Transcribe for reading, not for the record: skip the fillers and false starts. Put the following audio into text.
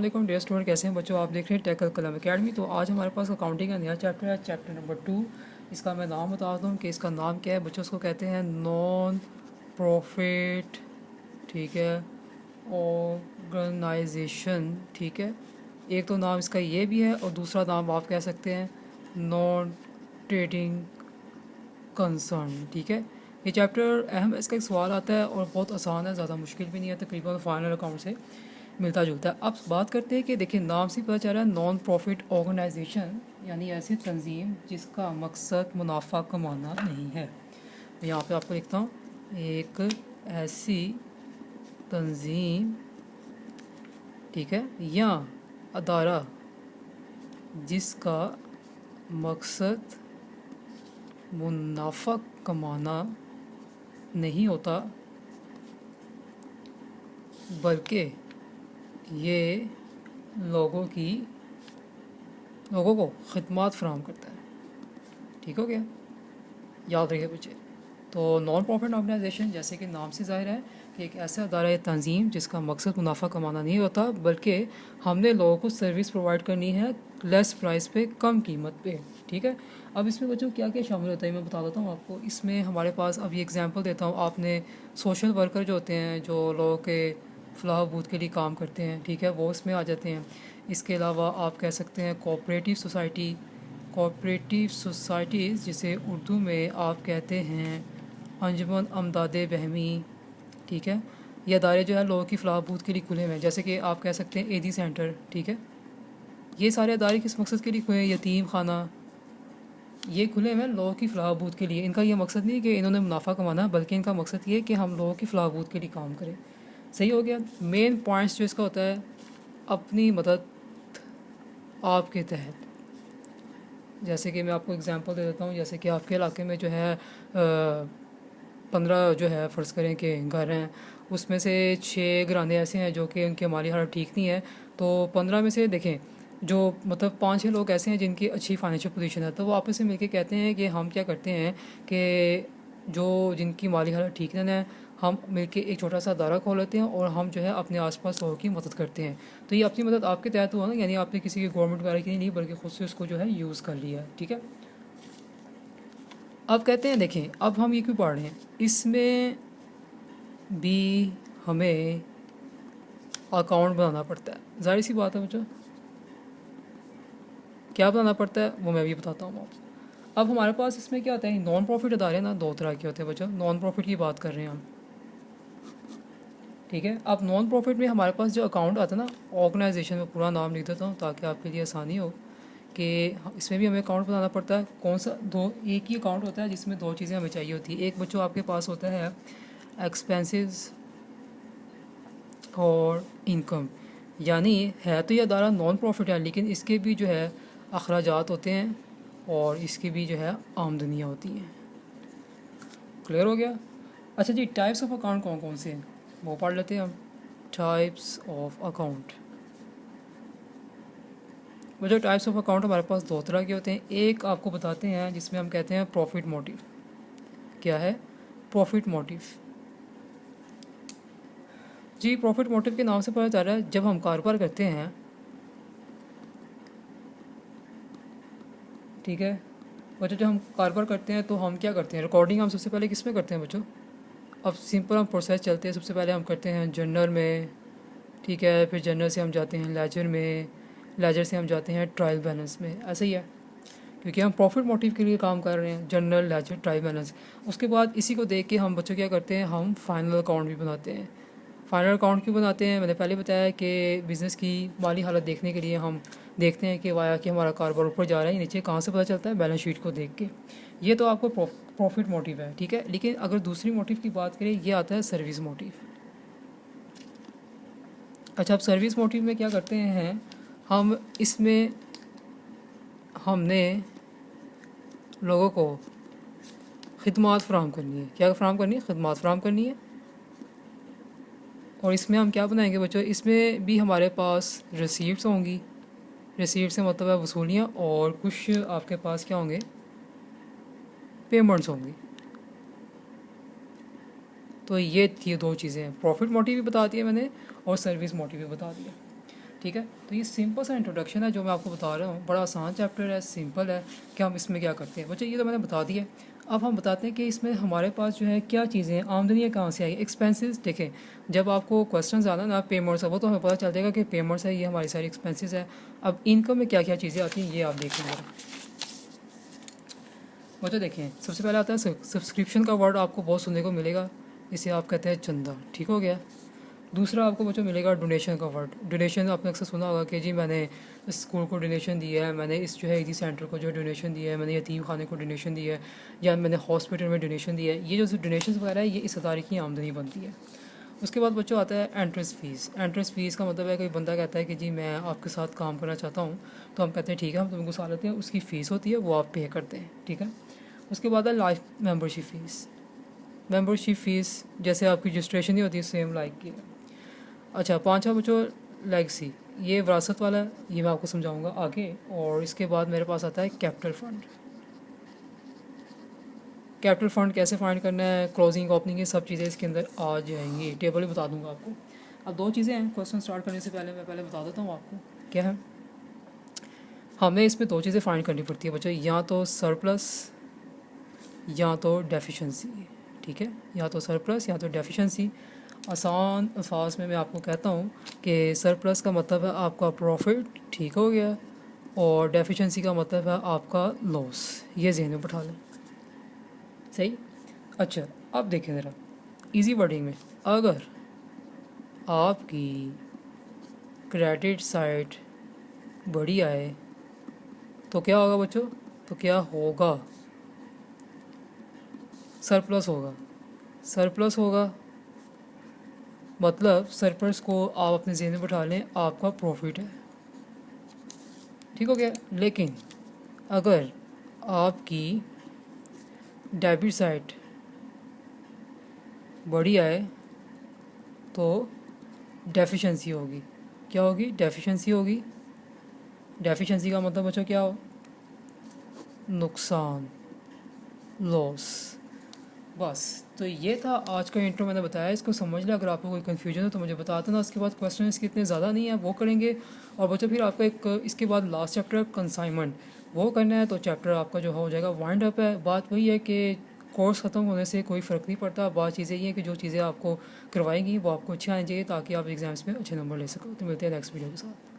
अस्सलाम dear student, कैसे हैं बच्चों। आप देख रहे हैं टेकल कलम एकेडमी। तो आज हमारे पास अकाउंटिंग का नया चैप्टर है, चैप्टर नंबर 2। इसका मैं नाम बताता हूँ कि इसका नाम क्या है बच्चों। उसको कहते हैं नॉन प्रॉफिट, ठीक है, ऑर्गेनाइजेशन, ठीक है। एक तो नाम इसका ये भी है और दूसरा नाम आप कह सकते हैं नॉन ट्रेडिंग कंसर्न, ठीक है। ये चैप्टर अहम है, इसका एक सवाल आता है और बहुत आसान है, ज़्यादा मुश्किल भी नहीं है, तकरीबन फाइनल अकाउंट से मिलता जुलता है। अब बात करते हैं कि देखिए नाम से पता चल रहा है नॉन प्रॉफिट ऑर्गेनाइजेशन, यानी ऐसी तंजीम जिसका मकसद मुनाफा कमाना नहीं है। तो यहाँ पे आपको लिखता हूँ, एक ऐसी तंजीम, ठीक है, या अदारा जिसका मकसद मुनाफा कमाना नहीं होता बल्कि ये लोगों को खिदमत फराहम करता है। ठीक हो गया, याद रखिए बच्चे। तो नॉन प्रॉफिट ऑर्गेनाइजेशन जैसे कि नाम से ज़ाहिर है कि एक ऐसा अदारा या तंजीम जिसका मकसद मुनाफा कमाना नहीं होता बल्कि हमने लोगों को सर्विस प्रोवाइड करनी है लेस प्राइस पे, कम कीमत पे, ठीक है। अब इसमें बच्चों क्या क्या शामिल होता है मैं बता देता हूँ आपको। इसमें हमारे पास अभी एग्जांपल देता हूँ, आपने सोशल वर्कर जो होते हैं, जो लोगों के फलाह बहबूद के लिए काम करते हैं, ठीक है, वो इसमें आ जाते हैं। इसके अलावा आप कह सकते हैं कोऑपरेटिव सोसाइटीज़, जिसे उर्दू में आप कहते हैं अंजुमन अमदाद बहमी, ठीक है। ये अदारे जो है लोगों की फलाह बहबूद के लिए खुले हुए हैं, जैसे कि आप कह सकते हैं एदी सेंटर, ठीक है। ये सारे अदारे किस मकसद के लिए खुले हैं? यतीम खाना, ये खुले हुए हैं लोगों की फलाह बहबूद के लिए। इनका ये मकसद नहीं कि इन्होंने मुनाफा कमाना, बल्कि इनका मकसद ये है कि हम लोगों की फलाह बहबूद के लिए काम करें। सही हो गया। मेन पॉइंट्स जो इसका होता है, अपनी मदद आपके तहत। जैसे कि मैं आपको एग्जांपल दे देता हूँ, जैसे कि आपके इलाके में जो है 15 जो है फ़र्ज़ करें कि घर हैं, उसमें से 6 घराने ऐसे हैं जो कि उनके माली हालत ठीक नहीं है। तो 15 में से देखें, जो मतलब 5-6 लोग ऐसे हैं जिनकी अच्छी फाइनेंशियल पोजीशन है, तो वो आपस में मिलके कहते हैं कि हम क्या करते हैं कि जो जिनकी माली हालत ठीक नहीं है, हम मिलके एक छोटा सा अदारा खोल लेते हैं और हम जो है अपने आसपास लोगों की मदद करते हैं। तो ये अपनी मदद आपके तहत हुआ ना, यानी आपने किसी की गवर्नमेंट वगैरह की नहीं, बल्कि खुद से उसको जो है यूज़ कर लिया, ठीक है। अब कहते हैं देखें, अब हम ये क्यों पढ़ रहे हैं, इसमें भी हमें अकाउंट बनाना पड़ता है। जाहिर सी बात है बच्चों, क्या बनाना पड़ता है वो मैं भी बताता हूँ आपको। अब हमारे पास इसमें क्या होता है, नॉन प्रॉफिट अदारे ना दो तरह के होते हैं बच्चों। नॉन प्रॉफिट की बात कर रहे हैं हम, ठीक है। अब नॉन प्रॉफिट में हमारे पास जो अकाउंट आता है ना, ऑर्गेनाइजेशन में पूरा नाम लिख देता हूँ ताकि आपके लिए आसानी हो कि इसमें भी हमें अकाउंट बनाना पड़ता है। कौन सा? एक ही अकाउंट होता है जिसमें 2 चीज़ें हमें चाहिए होती है। एक बच्चों आपके पास होता है एक्सपेंसेस और इनकम, यानी है तो ये अदारा नॉन प्रॉफिट है लेकिन इसके भी जो है अखराजात होते हैं और इसकी भी जो है आमदनियाँ होती हैं। क्लियर हो गया। अच्छा जी, टाइप्स ऑफ अकाउंट कौन कौन से हैं वो पढ़ लेते हैं हम। टाइप्स ऑफ अकाउंट, वो जो टाइप्स ऑफ अकाउंट हमारे पास 2 तरह के होते हैं। एक आपको बताते हैं जिसमें हम कहते हैं प्रॉफिट मोटिव। क्या है प्रॉफिट मोटिव? जी, प्रॉफिट मोटिव के नाम से पता चल रहा है जब हम कारोबार करते हैं, ठीक है बच्चों, जब हम कारोबार करते हैं तो हम क्या करते हैं, रिकॉर्डिंग हम सबसे पहले किस में करते हैं बच्चों। अब सिंपल हम प्रोसेस चलते हैं, सबसे पहले हम करते हैं जर्नल में, ठीक है, फिर जर्नल से हम जाते हैं लेजर में, लेजर से हम जाते हैं ट्रायल बैलेंस में। ऐसा ही है, क्योंकि हम प्रॉफिट मोटिव के लिए काम कर रहे हैं, जर्नल, लेजर, ट्रायल बैलेंस। उसके बाद इसी को देख के हम बच्चों क्या करते हैं, हम फाइनल अकाउंट भी बनाते हैं। फाइनल अकाउंट क्यों बनाते हैं? मैंने पहले बताया कि बिज़नेस की माली हालत देखने के लिए हम देखते हैं कि वाया कि हमारा कारोबार ऊपर जा रहा है या नीचे। कहाँ से पता चलता है? बैलेंस शीट को देख के। ये तो आपको प्रॉफिट मोटिव है, ठीक है। लेकिन अगर दूसरी मोटिव की बात करें, ये आता है सर्विस मोटिव। अच्छा, अब सर्विस मोटिव में क्या करते हैं हम, इसमें हमने लोगों को खिदमत फराहम करनी है। क्या फराहम करनी है? खिदमत फराहम करनी है। और इसमें हम क्या बनाएंगे बच्चों, इसमें भी हमारे पास रिसीप्ट्स होंगी। रिसीप्ट से मतलब है वसूलियाँ, और कुछ आपके पास क्या होंगे, पेमेंट्स होंगी। तो ये थी 2 चीज़ें, प्रॉफिट मोटिव भी बता दिया मैंने और सर्विस मोटिव भी बता दिया। ठीक है। तो ये सिंपल सा इंट्रोडक्शन है जो मैं आपको बता रहा हूँ, बड़ा आसान चैप्टर है, सिंपल है कि हम इसमें क्या करते हैं। बच्चे ये तो मैंने बता दिया। अब हम बताते हैं कि इसमें हमारे पास जो है क्या चीज़ें हैं, आमदनी कहाँ से आई, एक्सपेंसेस। देखें, जब आपको क्वेश्चन आना ना पेमेंट्स है, वो तो हमें पता चल जाएगा कि पेमेंट्स है, ये हमारी सारी एक्सपेंसेस है। अब इनकम में क्या क्या चीज़ें आती हैं ये आप देख लेंगे। बच्चों देखें, सबसे पहले आता है सब्सक्रिप्शन का वर्ड, आपको बहुत सुनने को मिलेगा, इसे आप कहते हैं चंदा, ठीक हो गया। दूसरा आपको बच्चों मिलेगा डोनेशन का वर्ड। डोनेशन आपने अक्सर सुना होगा कि जी मैंने इस स्कूल को डोनेशन दिया है, मैंने इस जो है इसी सेंटर को जो डोनेशन दिया है, मैंने यतीम खाने को डोनेशन दिया है, या मैंने हॉस्पिटल में डोनेशन दिया है। ये जो डोनेशन वगैरह है ये इस अदारे की आमदनी बनती है। उसके बाद बच्चों आता है एंट्रेंस फ़ीस। एंट्रेंस फ़ीस का मतलब है कोई बंदा कहता है कि जी मैं आपके साथ काम करना चाहता हूँ, तो हम कहते हैं ठीक है, हम तुमको घुसा लेते हैं, उसकी फ़ीस होती है वो आप पे करते हैं, ठीक है। उसके बाद है life membership fees. Membership fees जैसे आपकी रजिस्ट्रेशन ही होती है, सेम लाइक की है। अच्छा, पाँचवा बच्चों लेगेसी, ये विरासत वाला है, ये मैं आपको समझाऊंगा आगे। और इसके बाद मेरे पास आता है कैपिटल फ़ंड। कैपिटल फ़ंड कैसे फाइंड करना है, क्लोजिंग ओपनिंग, ये सब चीज़ें इसके अंदर आ जाएंगी, टेबल भी बता दूंगा आपको। अब दो चीज़ें हैं, क्वेश्चन स्टार्ट करने से पहले मैं पहले बता देता हूँ आपको क्या है। हमें इसमें दो चीज़ें फाइंड करनी पड़ती है बच्चों, या तो सरप्लस या तो डेफिशिएंसी, ठीक है, या तो सरप्लस या तो डेफिशिएंसी। आसान अल्फाज में मैं आपको कहता हूँ कि सरप्लस का मतलब है आपका प्रॉफिट, ठीक हो गया, और डेफिशिएंसी का मतलब है आपका लॉस। ये ज़हन में बैठा लें, सही। अच्छा, अब देखें ज़रा इजी वर्डिंग में, अगर आपकी क्रेडिट साइड बड़ी आए तो क्या होगा बच्चों, तो क्या होगा, सरप्लस होगा। सरप्लस होगा मतलब सरप्लस को आप अपने ज़हन में बैठा लें, आपका प्रॉफिट है, ठीक हो गया। लेकिन अगर आपकी डेबिट साइड बड़ी आए तो डेफिशिएंसी होगी। क्या होगी, डेफिशिएंसी होगी। डेफिशिएंसी का मतलब बच्चों क्या हो, नुकसान, लॉस। बस, तो ये था आज का इंट्रो, मैंने बताया, इसको समझ लें। अगर आपको कोई कन्फ्यूजन हो तो मुझे बता देना। उसके बाद क्वेश्चन इसके इतने ज़्यादा नहीं है, वो करेंगे। और बच्चों फिर आपका एक इसके बाद लास्ट चैप्टर है कंसाइनमेंट, वो करना है, तो चैप्टर आपका जो हो जाएगा वाइंड अप है। बात वही है कि कोर्स ख़त्म होने से कोई फ़र्क नहीं पड़ता। बात चीज़ें ये है कि जो चीज़ें आपको करवाएंगी वो आपको अच्छी आनी चाहिए, ताकि आप एग्ज़ाम्स में अच्छे नंबर ले सको। तो मिलते हैं नेक्स्ट वीडियो के साथ।